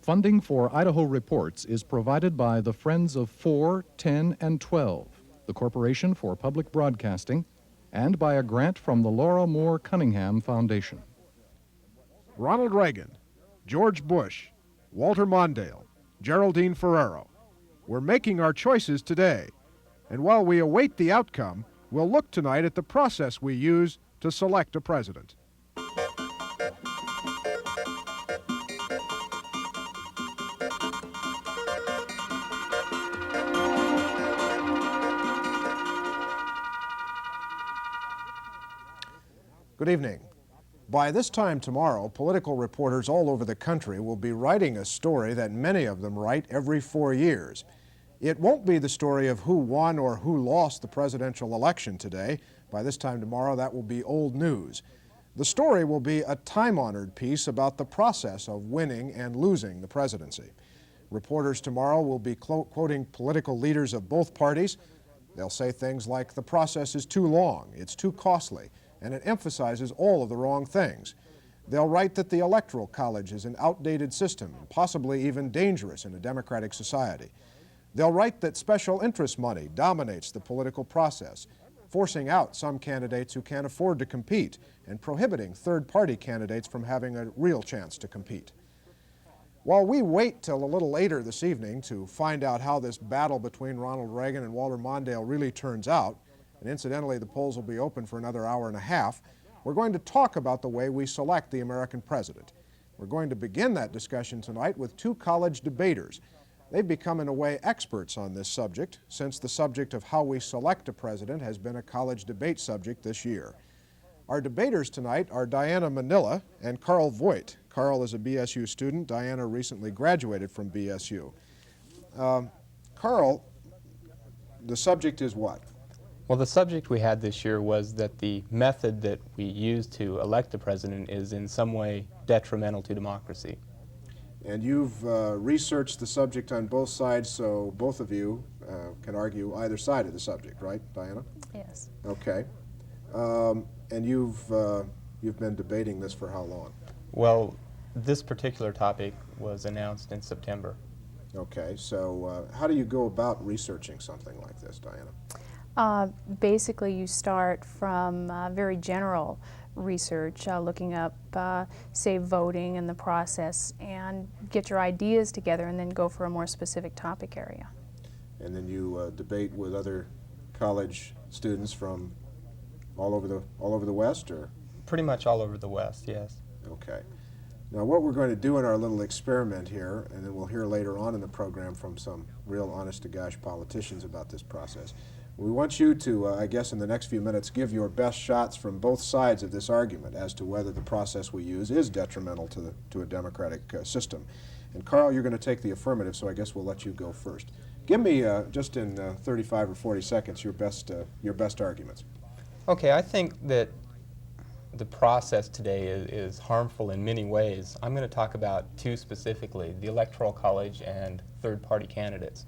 Funding for Idaho Reports is provided by the Friends of 4, 10, and 12, the Corporation for Public Broadcasting, and by a grant from the Laura Moore Cunningham Foundation. Ronald Reagan, George Bush, Walter Mondale, Geraldine Ferraro. We're making our choices today, and while we await the outcome, we'll look tonight at the process we use to select a president. Good evening. By this time tomorrow, political reporters all over the country will be writing a story that many of them write every 4 years. It won't be the story of who won or who lost the presidential election today. By this time tomorrow, that will be old news. The story will be a time-honored piece about the process of winning and losing the presidency. Reporters tomorrow will be quoting political leaders of both parties. They'll say things like, the process is too long, it's too costly, and it emphasizes all of the wrong things. They'll write that the Electoral College is an outdated system, and possibly even dangerous in a democratic society. They'll write that special interest money dominates the political process, forcing out some candidates who can't afford to compete and prohibiting third-party candidates from having a real chance to compete. While we wait till a little later this evening to find out how this battle between Ronald Reagan and Walter Mondale really turns out, and incidentally the polls will be open for another hour and a half, we're going to talk about the way we select the American president. We're going to begin that discussion tonight with two college debaters. They've become, in a way, experts on this subject, since the subject of how we select a president has been a college debate subject this year. Our debaters tonight are Diana Manila and Carl Voigt. Carl is a BSU student. Diana recently graduated from BSU. Carl, the subject is what? Well, the subject we had this year was that the method that we use to elect the president is in some way detrimental to democracy. And you've researched the subject on both sides, so both of you can argue either side of the subject, right, Diana? Yes. Okay. And you've been debating this for how long? Well, this particular topic was announced in September. Okay, so how do you go about researching something like this, Diana? Basically, you start from very general research, looking up, say, voting and the process, and get your ideas together, and then go for a more specific topic area. And then you debate with other college students from all over the West, or? Pretty much all over the West, yes. Okay. Now, what we're going to do in our little experiment here, and then we'll hear later on in the program from some real honest-to-gosh politicians about this process. We want you to, I guess in the next few minutes, give your best shots from both sides of this argument as to whether the process we use is detrimental to a democratic system. And Carl, you're going to take the affirmative, so I guess we'll let you go first. Give me, just in 35 or 40 seconds, your best arguments. Okay, I think that the process today is harmful in many ways. I'm going to talk about two specifically, the Electoral College and third-party candidates.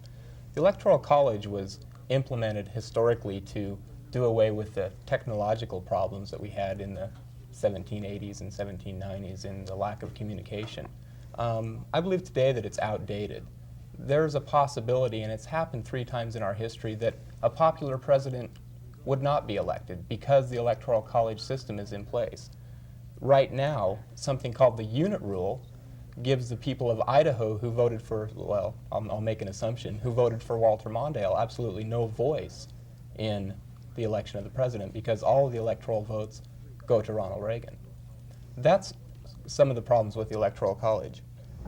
The Electoral College was implemented historically to do away with the technological problems that we had in the 1780s and 1790s in the lack of communication. I believe today that it's outdated. There's a possibility, and it's happened 3 times in our history, that a popular president would not be elected because the Electoral College system is in place. Right now, something called the unit rule gives the people of Idaho who voted for, well, I'll make an assumption, who voted for Walter Mondale absolutely no voice in the election of the president because all of the electoral votes go to Ronald Reagan. That's some of the problems with the Electoral College.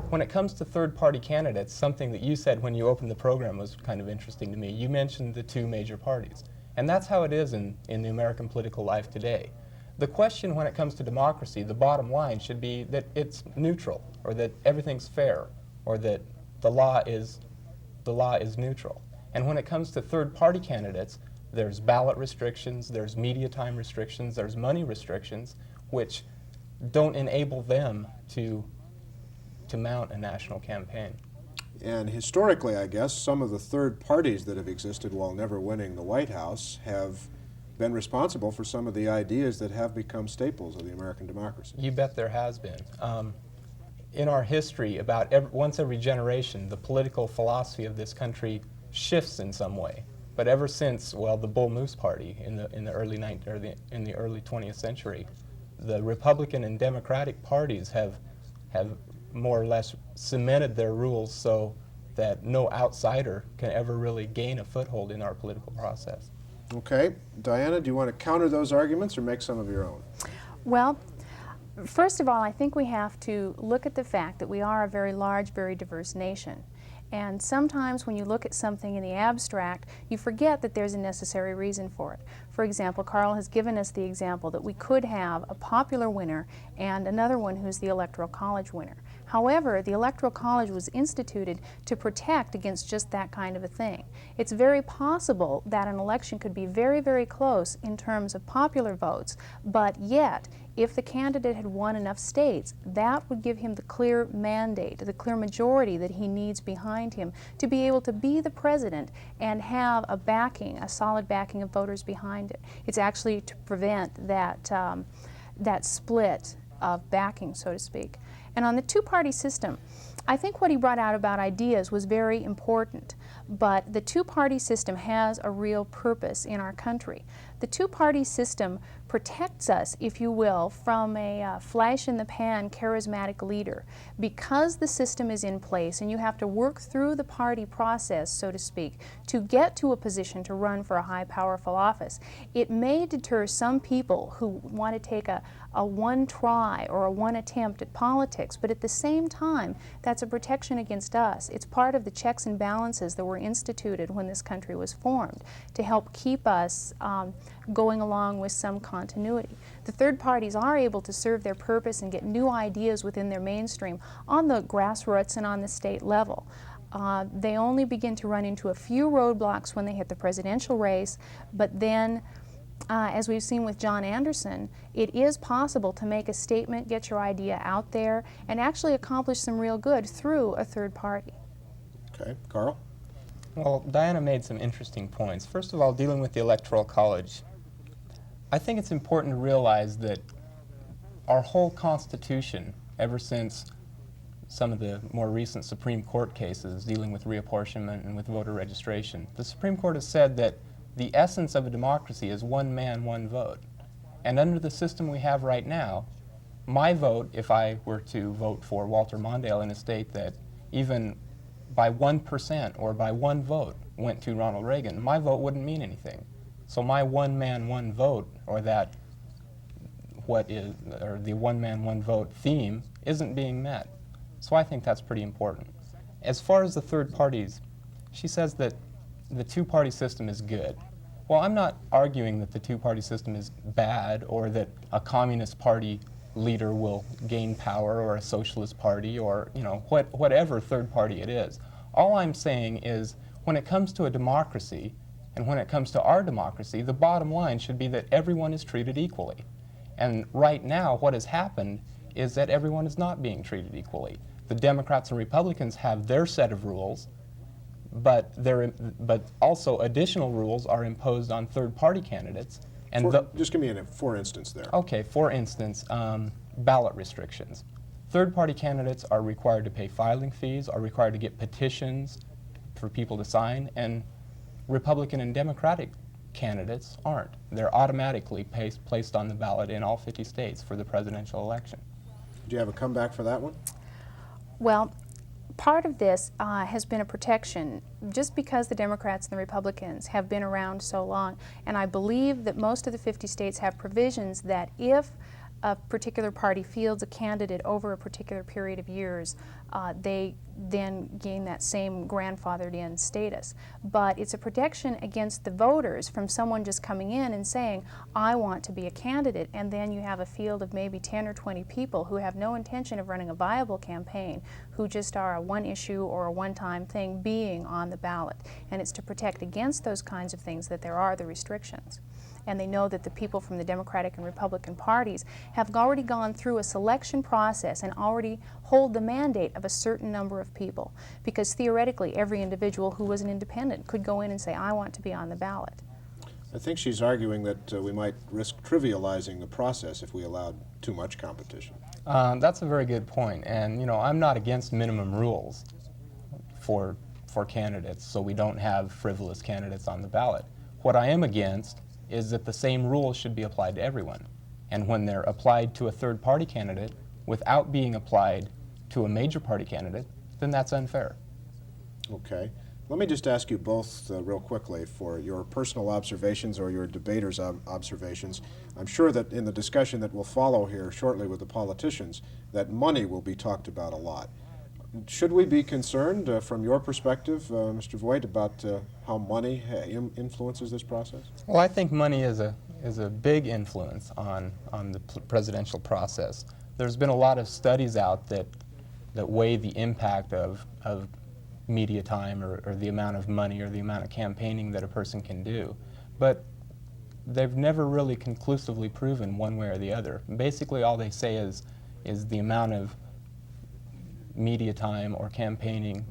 When it comes to third-party candidates, something that you said when you opened the program was kind of interesting to me. You mentioned the 2 major parties. And that's how it is in the American political life today. The question when it comes to democracy, the bottom line should be that it's neutral, or that everything's fair, or that the law is neutral. And when it comes to third-party candidates, there's ballot restrictions, there's media time restrictions, there's money restrictions, which don't enable them to mount a national campaign. And historically, I guess, some of the third parties that have existed while never winning the White House have been responsible for some of the ideas that have become staples of the American democracy. You bet there has been. in our history, about once every generation, the political philosophy of this country shifts in some way. But ever since, well, the Bull Moose Party in the early 20th century, the Republican and Democratic parties have more or less cemented their rules so that no outsider can ever really gain a foothold in our political process. Okay. Diana, do you want to counter those arguments or make some of your own? Well, first of all, I think we have to look at the fact that we are a very large, very diverse nation. And sometimes when you look at something in the abstract, you forget that there's a necessary reason for it. For example, Carl has given us the example that we could have a popular winner and another one who's the Electoral College winner. However, the Electoral College was instituted to protect against just that kind of a thing. It's very possible that an election could be very, very close in terms of popular votes, but yet, if the candidate had won enough states, that would give him the clear mandate, the clear majority that he needs behind him to be able to be the president and have a backing, a solid backing of voters behind it. It's actually to prevent that, that split of backing, so to speak. And on the two-party system, I think what he brought out about ideas was very important, but the two-party system has a real purpose in our country. The two-party system protects us, if you will, from a flash-in-the-pan charismatic leader. Because the system is in place and you have to work through the party process, so to speak, to get to a position to run for a high, powerful office, it may deter some people who want to take a one try or a one attempt at politics, but at the same time, that's a protection against us. It's part of the checks and balances that were instituted when this country was formed to help keep us going along with some continuity. The third parties are able to serve their purpose and get new ideas within their mainstream on the grassroots and on the state level. They only begin to run into a few roadblocks when they hit the presidential race, but then as we've seen with John Anderson, it is possible to make a statement, get your idea out there, and actually accomplish some real good through a third party. Okay. Carl? Well, Diana made some interesting points. First of all, dealing with the Electoral College, I think it's important to realize that our whole Constitution, ever since some of the more recent Supreme Court cases dealing with reapportionment and with voter registration, the Supreme Court has said that the essence of a democracy is one man, one vote. And under the system we have right now, my vote, if I were to vote for Walter Mondale in a state that even by 1% or by one vote went to Ronald Reagan, my vote wouldn't mean anything. So my one man, one vote, or the one man, one vote theme isn't being met. So I think that's pretty important. As far as the third parties, she says that the two-party system is good. Well, I'm not arguing that the two-party system is bad or that a communist party leader will gain power or a socialist party or, you know, whatever third party it is. All I'm saying is when it comes to a democracy and when it comes to our democracy, the bottom line should be that everyone is treated equally. And right now what has happened is that everyone is not being treated equally. The Democrats and Republicans have their set of rules, but also additional rules are imposed on third-party candidates. And just give me a for instance there. Okay, for instance, ballot restrictions. Third-party candidates are required to pay filing fees, are required to get petitions for people to sign, and Republican and Democratic candidates aren't. They're automatically placed on the ballot in all 50 states for the presidential election. Do you have a comeback for that one? Well, part of this has been a protection just because the Democrats and the Republicans have been around so long. And I believe that most of the 50 states have provisions that if a particular party fields a candidate over a particular period of years, they then gain that same grandfathered in status. But it's a protection against the voters from someone just coming in and saying, I want to be a candidate, and then you have a field of maybe 10 or 20 people who have no intention of running a viable campaign, who just are a one issue or a one-time thing being on the ballot. And it's to protect against those kinds of things that there are the restrictions. And they know that the people from the Democratic and Republican parties have already gone through a selection process and already hold the mandate of a certain number of people. Because theoretically, every individual who was an independent could go in and say, I want to be on the ballot. I think she's arguing that we might risk trivializing the process if we allowed too much competition. That's a very good point, and you know, I'm not against minimum rules for candidates, so we don't have frivolous candidates on the ballot. What I am against is that the same rules should be applied to everyone, and when they're applied to a third-party candidate without being applied to a major party candidate, then that's unfair. Okay. Let me just ask you both real quickly for your personal observations or your debaters' observations. I'm sure that in the discussion that will follow here shortly with the politicians, that money will be talked about a lot. Should we be concerned from your perspective, Mr. Voigt, about how money influences this process? Well, I think money is a big influence on the presidential process. There's been a lot of studies out that weigh the impact of media time or the amount of money or the amount of campaigning that a person can do. But they've never really conclusively proven one way or the other. Basically all they say is the amount of media time or campaigning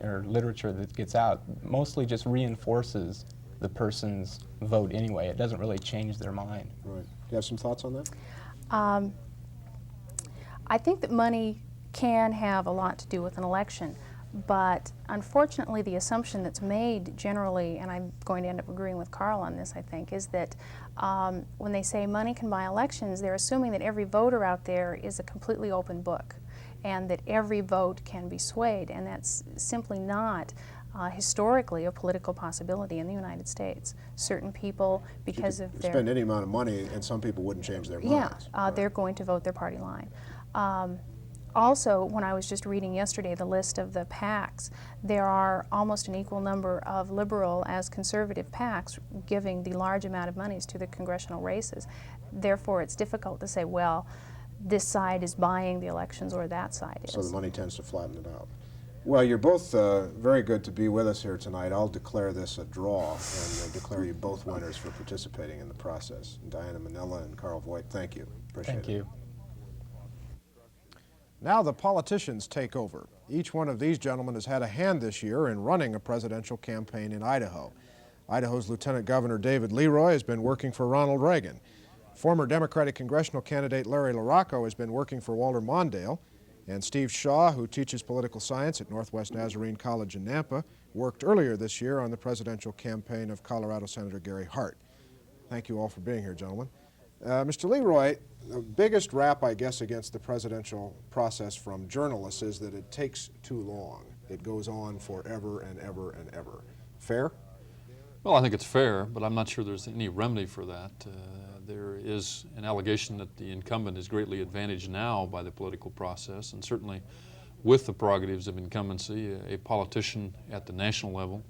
or literature that gets out mostly just reinforces the person's vote anyway. It doesn't really change their mind. Right. Do you have some thoughts on that? I think that money can have a lot to do with an election, but unfortunately the assumption that's made generally, and I'm going to end up agreeing with Carl on this, I think, is that when they say money can buy elections, they're assuming that every voter out there is a completely open book and that every vote can be swayed, and that's simply not historically a political possibility in the United States. Certain people, because of their... spend any amount of money and some people wouldn't change their minds. Yeah, they're going to vote their party line. Also, when I was just reading yesterday the list of the PACs, there are almost an equal number of liberal as conservative PACs giving the large amount of monies to the congressional races. Therefore, it's difficult to say, well, this side is buying the elections or that side is. So the money tends to flatten it out. Well, you're both very good to be with us here tonight. I'll declare this a draw and declare you both winners for participating in the process. Diana Manila and Carl Voigt, thank you. Appreciate it. Thank you. Now the politicians take over. Each one of these gentlemen has had a hand this year in running a presidential campaign in Idaho. Idaho's Lieutenant Governor David Leroy has been working for Ronald Reagan. Former Democratic congressional candidate Larry LaRocco has been working for Walter Mondale. And Steve Shaw, who teaches political science at Northwest Nazarene College in Nampa, worked earlier this year on the presidential campaign of Colorado Senator Gary Hart. Thank you all for being here, gentlemen. Mr. Leroy, the biggest rap, I guess, against the presidential process from journalists is that it takes too long. It goes on forever and ever and ever. Fair? Well, I think it's fair, but I'm not sure there's any remedy for that. There is an allegation that the incumbent is greatly advantaged now by the political process, and certainly with the prerogatives of incumbency, a politician at the national level,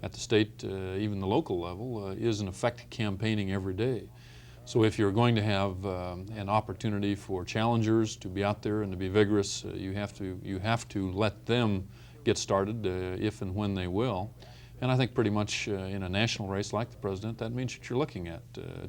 at the state, even the local level, is in effect campaigning every day. So if you're going to have an opportunity for challengers to be out there and to be vigorous, you have to let them get started if and when they will. And I think pretty much in a national race like the president, that means that you're looking at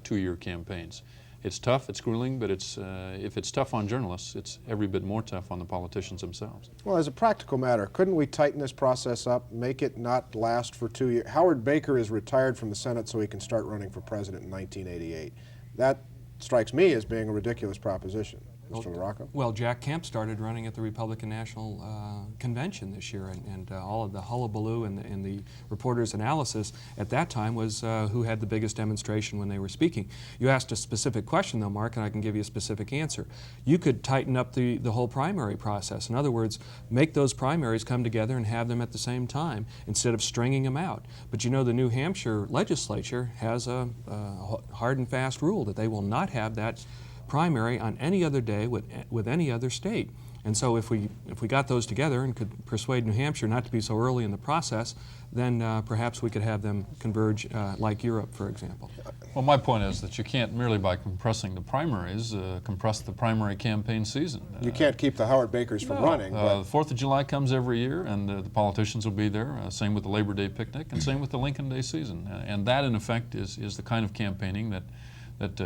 2-year campaigns. It's tough, it's grueling, but if it's tough on journalists, it's every bit more tough on the politicians themselves. Well, as a practical matter, couldn't we tighten this process up, make it not last for 2 years? Howard Baker is retired from the Senate so he can start running for president in 1988. That strikes me as being a ridiculous proposition. Mr. LaRocco? Well, Jack Kemp started running at the Republican National Convention this year, and all of the hullabaloo and the reporters' analysis at that time was who had the biggest demonstration when they were speaking. You asked a specific question, though, Mark, and I can give you a specific answer. You could tighten up the whole primary process. In other words, make those primaries come together and have them at the same time instead of stringing them out. But you know, the New Hampshire legislature has a hard and fast rule that they will not have that primary on any other day with any other state. And so if we got those together and could persuade New Hampshire not to be so early in the process, then perhaps we could have them converge like Europe, for example. Well, my point is that you can't merely by compressing the primaries compress the primary campaign season. You can't keep the Howard Bakers from running. The 4th of July comes every year, and the politicians will be there. Same with the Labor Day picnic, and same with the Lincoln Day season. And that, in effect, is the kind of campaigning that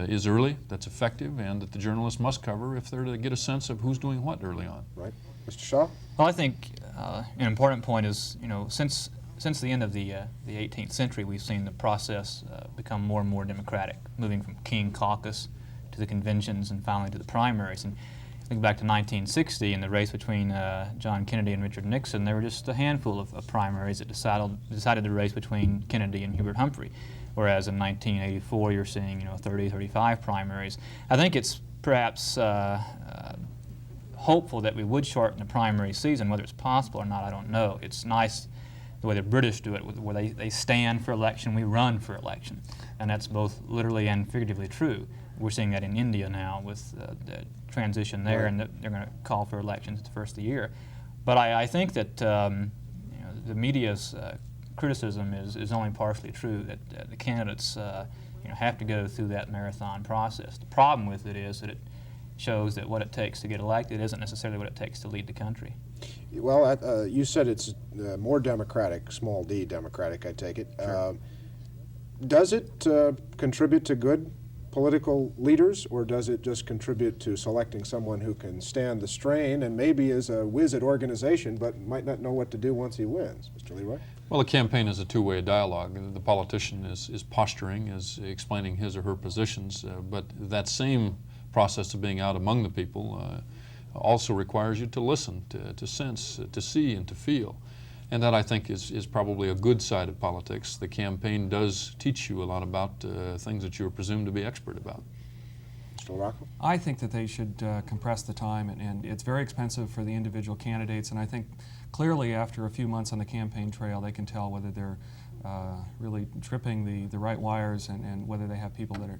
is early, that's effective, and that the journalists must cover if they're to get a sense of who's doing what early on. Right. Mr. Shaw? Well, I think an important point is, you know, since the end of the 18th century, we've seen the process become more and more democratic, moving from King caucus to the conventions and finally to the primaries. And think back to 1960 in the race between John Kennedy and Richard Nixon, there were just a handful of primaries that decided the race between Kennedy and Hubert Humphrey. Whereas in 1984, you're seeing 30, 35 primaries. I think it's perhaps hopeful that we would shorten the primary season. Whether it's possible or not, I don't know. It's nice the way the British do it, where they stand for election, we run for election. And that's both literally and figuratively true. We're seeing that in India now with the transition there, Right. and they're going to call for elections at the first of the year. But I think that the media's criticism is only partially true, that the candidates have to go through that marathon process. The problem with it is that it shows that what it takes to get elected isn't necessarily what it takes to lead the country. Well, you said it's more democratic, small d democratic, I take it. Sure. Does it contribute to good political leaders, or does it just contribute to selecting someone who can stand the strain and maybe is a whiz at organization but might not know what to do once he wins? Mr. Leroy? Well, a campaign is a two-way dialogue. The politician is posturing, is explaining his or her positions, but that same process of being out among the people also requires you to listen, to sense, to see, and to feel. And that, I think, is probably a good side of politics. The campaign does teach you a lot about things that you're presumed to be expert about. Mr. Rocco? I think that they should compress the time, and it's very expensive for the individual candidates, and I think clearly after a few months on the campaign trail they can tell whether they're really tripping the right wires and whether they have people that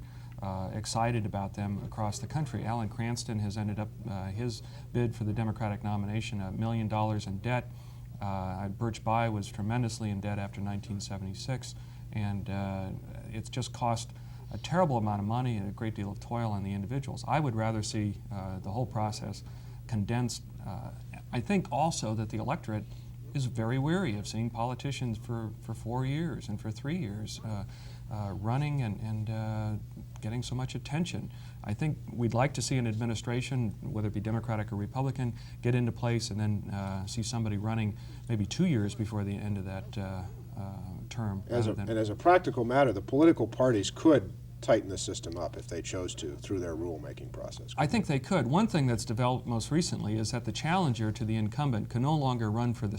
are excited about them across the country. Alan Cranston has ended up his bid for the Democratic nomination $1 million in debt. Birch Bayh was tremendously in debt after 1976, and it's just cost a terrible amount of money and a great deal of toil on the individuals. I would rather see the whole process condensed. I think also that the electorate is very weary of seeing politicians for 4 years and for 3 years running and getting so much attention. I think we'd like to see an administration, whether it be Democratic or Republican, get into place and then see somebody running maybe 2 years before the end of that term. And as a practical matter, the political parties could tighten the system up if they chose to through their rulemaking process. I think they could. One thing that's developed most recently is that the challenger to the incumbent can no longer run from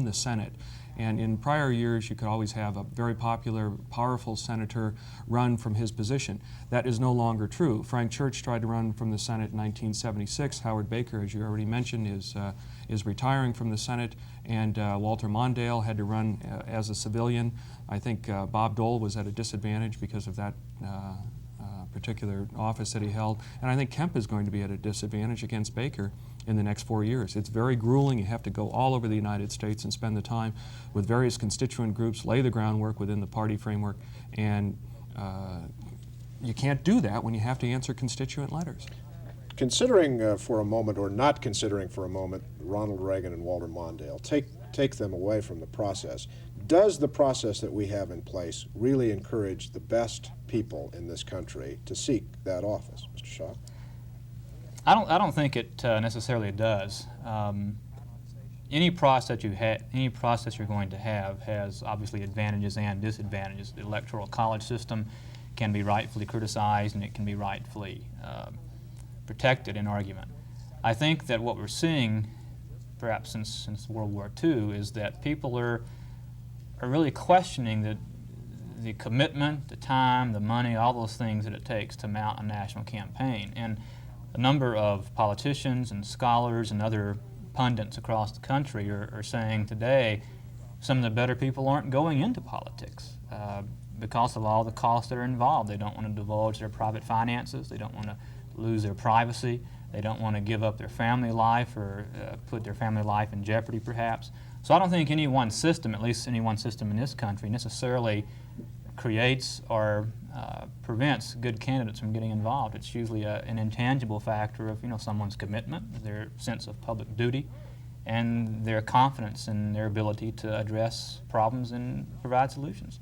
the Senate. And in prior years, you could always have a very popular, powerful senator run from his position. That is no longer true. Frank Church tried to run from the Senate in 1976. Howard Baker, as you already mentioned, is retiring from the Senate. And Walter Mondale had to run as a civilian. I think Bob Dole was at a disadvantage because of that particular office that he held. And I think Kemp is going to be at a disadvantage against Baker in the next 4 years. It's very grueling. You have to go all over the United States and spend the time with various constituent groups, lay the groundwork within the party framework, and you can't do that when you have to answer constituent letters. Considering for a moment, or not considering for a moment, Ronald Reagan and Walter Mondale, take them away from the process. Does the process that we have in place really encourage the best people in this country to seek that office? Mr. Shaw? I don't think it necessarily does. Any process you're going to have has obviously advantages and disadvantages. The Electoral College system can be rightfully criticized, and it can be rightfully protected in argument. I think that what we're seeing, perhaps since World War II, is that people are really questioning the commitment, the time, the money, all those things that it takes to mount a national campaign. And a number of politicians and scholars and other pundits across the country are saying today some of the better people aren't going into politics because of all the costs that are involved. They don't want to divulge their private finances. They don't want to lose their privacy. They don't want to give up their family life or put their family life in jeopardy, perhaps. So I don't think any one system, at least any one system in this country, necessarily creates or prevents good candidates from getting involved. It's usually an intangible factor of someone's commitment, their sense of public duty, and their confidence in their ability to address problems and provide solutions.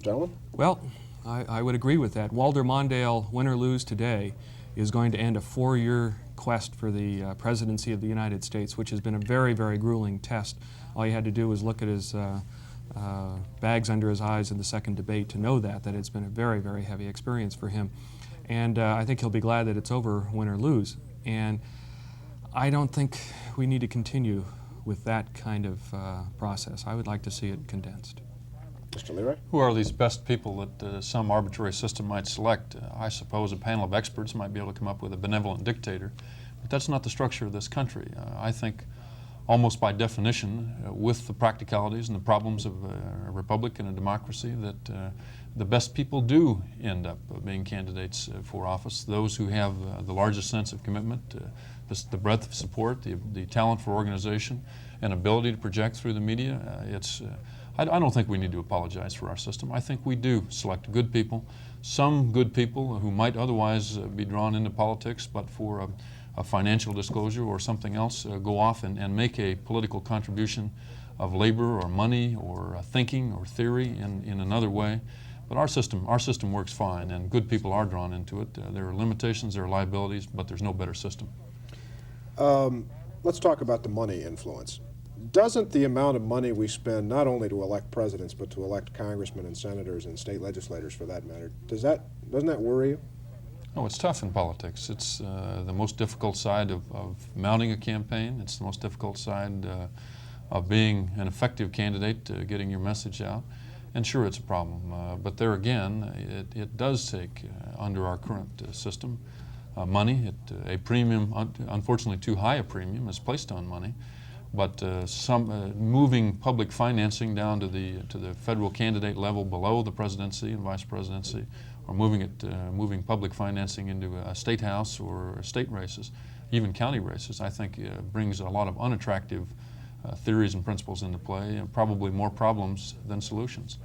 Gentlemen? Well, I would agree with that. Walter Mondale, win or lose today, is going to end a 4-year quest for the presidency of the United States, which has been a very, very grueling test. All you had to do was look at his bags under his eyes in the second debate to know that it's been a very, very heavy experience for him. And I think he'll be glad that it's over, win or lose. And I don't think we need to continue with that kind of process. I would like to see it condensed. Mr. Leroy? Who are these best people that some arbitrary system might select? I suppose a panel of experts might be able to come up with a benevolent dictator, but that's not the structure of this country. I think almost by definition, with the practicalities and the problems of a republic and a democracy, that the best people do end up being candidates for office. Those who have the largest sense of commitment, the breadth of support, the talent for organization, and ability to project through the media. I don't think we need to apologize for our system. I think we do select good people, some good people who might otherwise be drawn into politics, but for a financial disclosure or something else, go off and make a political contribution of labor or money or thinking or theory in another way. But our system works fine, and good people are drawn into it. There are limitations, there are liabilities, but there's no better system. Let's talk about the money influence. Doesn't the amount of money we spend not only to elect presidents but to elect congressmen and senators and state legislators for that matter, doesn't that worry you? No, it's tough in politics. It's the most difficult side of mounting a campaign. It's the most difficult side of being an effective candidate, getting your message out. And sure, it's a problem. But there again, it does take, under our current system, money. A premium, unfortunately too high a premium, is placed on money. But moving public financing down to the federal candidate level below the presidency and vice presidency, or moving public financing into a state house or state races, even county races, I think brings a lot of unattractive theories and principles into play, and probably more problems than solutions.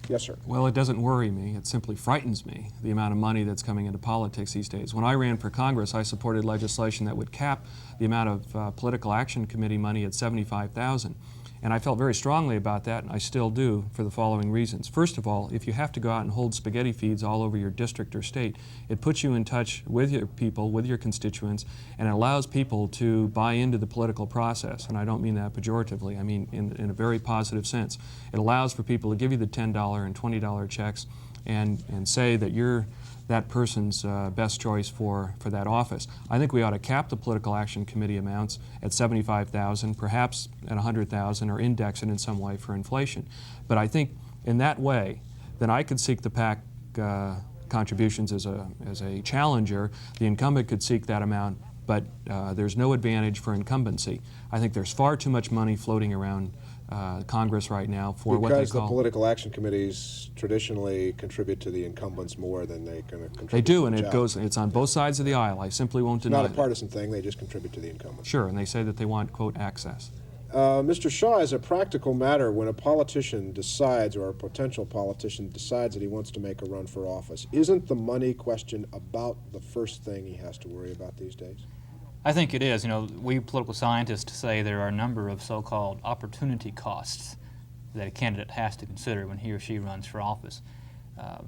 Yes, sir. Well, it doesn't worry me. It simply frightens me, the amount of money that's coming into politics these days. When I ran for Congress, I supported legislation that would cap the amount of political action committee money at $75,000. And I felt very strongly about that, and I still do, for the following reasons. First of all, if you have to go out and hold spaghetti feeds all over your district or state, it puts you in touch with your people, with your constituents, and it allows people to buy into the political process. And I don't mean that pejoratively. I mean in a very positive sense. It allows for people to give you the $10 and $20 checks and say that you're that person's best choice for that office. I think we ought to cap the political action committee amounts at $75,000, perhaps at $100,000, or index it in some way for inflation. But I think in that way, then I could seek the PAC contributions as a challenger. The incumbent could seek that amount, but there's no advantage for incumbency. I think there's far too much money floating around Congress right now for what they Because the call... political action committees traditionally contribute to the incumbents more than they can contribute They do, to and the it job. goes, it's on both sides of the aisle. I simply won't It's deny not a that. partisan thing, they just contribute to the incumbents. Sure, and they say that they want, quote, access. Mr. Shaw, as a practical matter, when a politician decides, or a potential politician decides that he wants to make a run for office, isn't the money question about the first thing he has to worry about these days? I think it is. You know, we political scientists say there are a number of so-called opportunity costs that a candidate has to consider when he or she runs for office.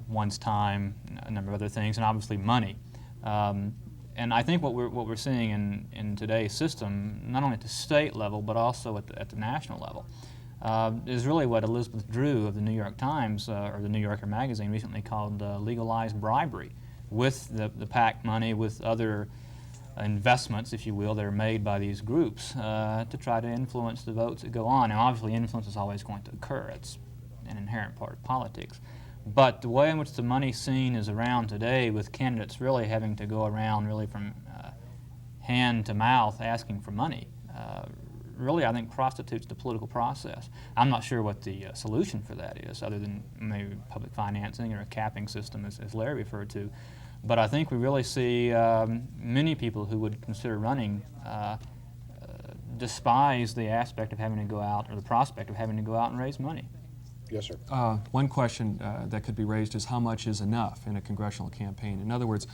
One's time, a number of other things, and obviously money. And I think what we're seeing in today's system, not only at the state level but also at the national level, is really what Elizabeth Drew of the New York Times or the New Yorker magazine recently called legalized bribery, with the PAC money, with other investments, if you will, that are made by these groups to try to influence the votes that go on. Now, obviously, influence is always going to occur. It's an inherent part of politics. But the way in which the money scene is around today, with candidates really having to go around really from hand to mouth asking for money, really, I think, prostitutes the political process. I'm not sure what the solution for that is, other than maybe public financing or a capping system, as Larry referred to. But I think we really see many people who would consider running despise the aspect of having to go out, or the prospect of having to go out and raise money. Yes, sir. One question that could be raised is how much is enough in a congressional campaign? In other words,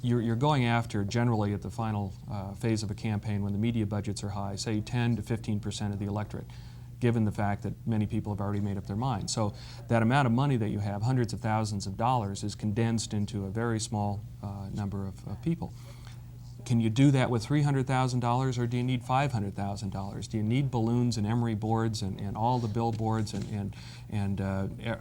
you're going after, generally at the final phase of a campaign when the media budgets are high, say 10 to 15% of the electorate, given the fact that many people have already made up their mind. So that amount of money that you have, hundreds of thousands of dollars, is condensed into a very small number of people. Can you do that with $300,000, or do you need $500,000? Do you need balloons and emery boards and all the billboards and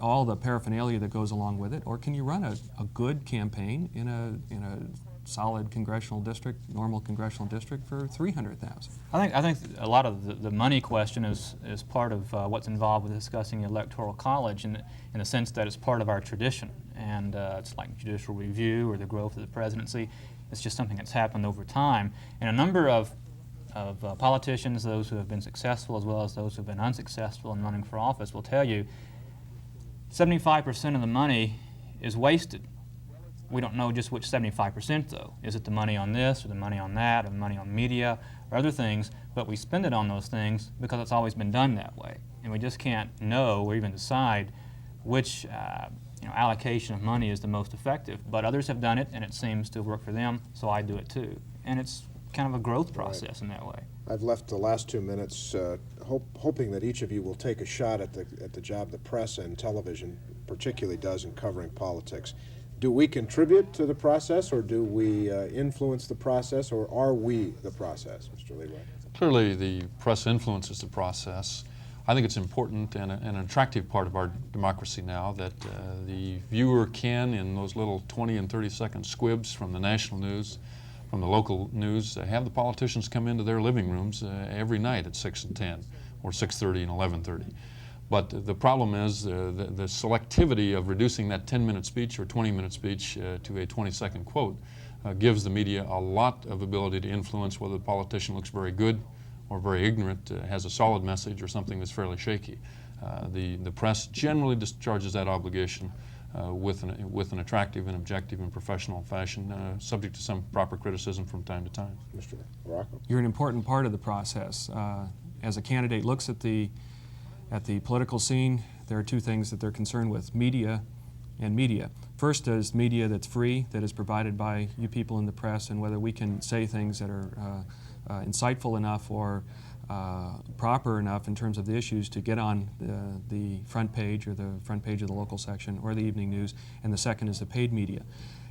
all the paraphernalia that goes along with it? Or can you run a good campaign in a solid congressional district, normal congressional district, for $300,000. I think a lot of the money question is part of what's involved with discussing the Electoral College in the sense that it's part of our tradition. And it's like judicial review or the growth of the presidency. It's just something that's happened over time. And a number of politicians, those who have been successful as well as those who have been unsuccessful in running for office, will tell you 75% of the money is wasted. We don't know just which 75% though. Is it the money on this or the money on that or the money on media or other things? But we spend it on those things because it's always been done that way. And we just can't know or even decide which allocation of money is the most effective. But others have done it and it seems to work for them, so I do it too. And it's kind of a growth process in that way. I've left the last 2 minutes hoping that each of you will take a shot at the job the press and television particularly does in covering politics. Do we contribute to the process, or do we influence the process, or are we the process, Mr. Leroy? Clearly, the press influences the process. I think it's important and an attractive part of our democracy now that the viewer can, in those little 20 and 30-second squibs from the national news, from the local news, have the politicians come into their living rooms every night at 6 and 10, or 6:30 and 11:30. But the problem is the selectivity of reducing that 10-minute speech or 20-minute speech to a 20-second quote gives the media a lot of ability to influence whether the politician looks very good or very ignorant, has a solid message, or something that's fairly shaky. The press generally discharges that obligation with an attractive and objective and professional fashion, subject to some proper criticism from time to time. Mr. Rocco? You're an important part of the process. As a candidate looks at the political scene, there are two things that they're concerned with: media and media. First is media that's free, that is provided by you people in the press, and whether we can say things that are insightful enough or proper enough in terms of the issues to get on the front page or the front page of the local section or the evening news. And the second is the paid media.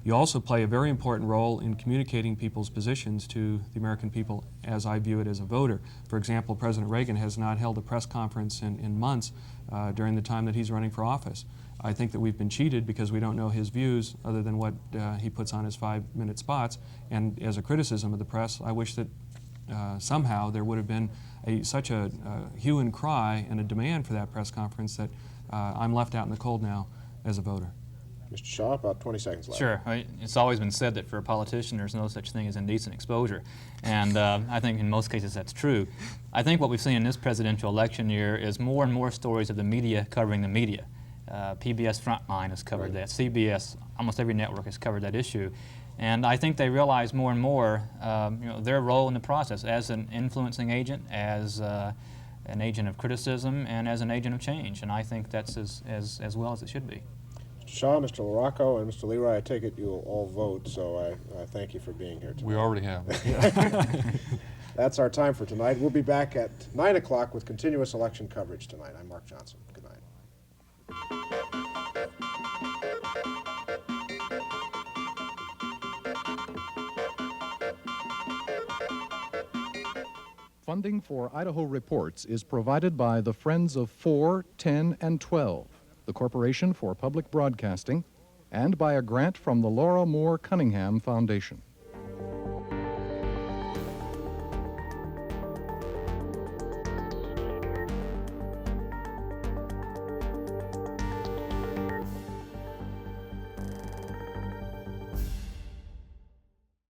You also play a very important role in communicating people's positions to the American people, as I view it as a voter. For example, President Reagan has not held a press conference in months during the time that he's running for office. I think that we've been cheated because we don't know his views other than what he puts on his 5-minute spots. And as a criticism of the press, I wish that somehow there would have been such a hue and cry and a demand for that press conference that I'm left out in the cold now as a voter. Mr. Shaw, about 20 seconds left. Sure. It's always been said that for a politician there's no such thing as indecent exposure. And I think in most cases that's true. I think what we've seen in this presidential election year is more and more stories of the media covering the media. PBS Frontline has covered that. CBS, almost every network has covered that issue. And I think they realize more and more their role in the process as an influencing agent, as an agent of criticism, and as an agent of change. And I think that's as well as it should be. Mr. Shaw, Mr. LaRocco, and Mr. Leroy, I take it you will all vote, so I thank you for being here tonight. We already have. That's our time for tonight. We'll be back at 9 o'clock with continuous election coverage tonight. I'm Mark Johnson. Good night. Funding for Idaho Reports is provided by the Friends of 4, 10, and 12, the Corporation for Public Broadcasting, and by a grant from the Laura Moore Cunningham Foundation.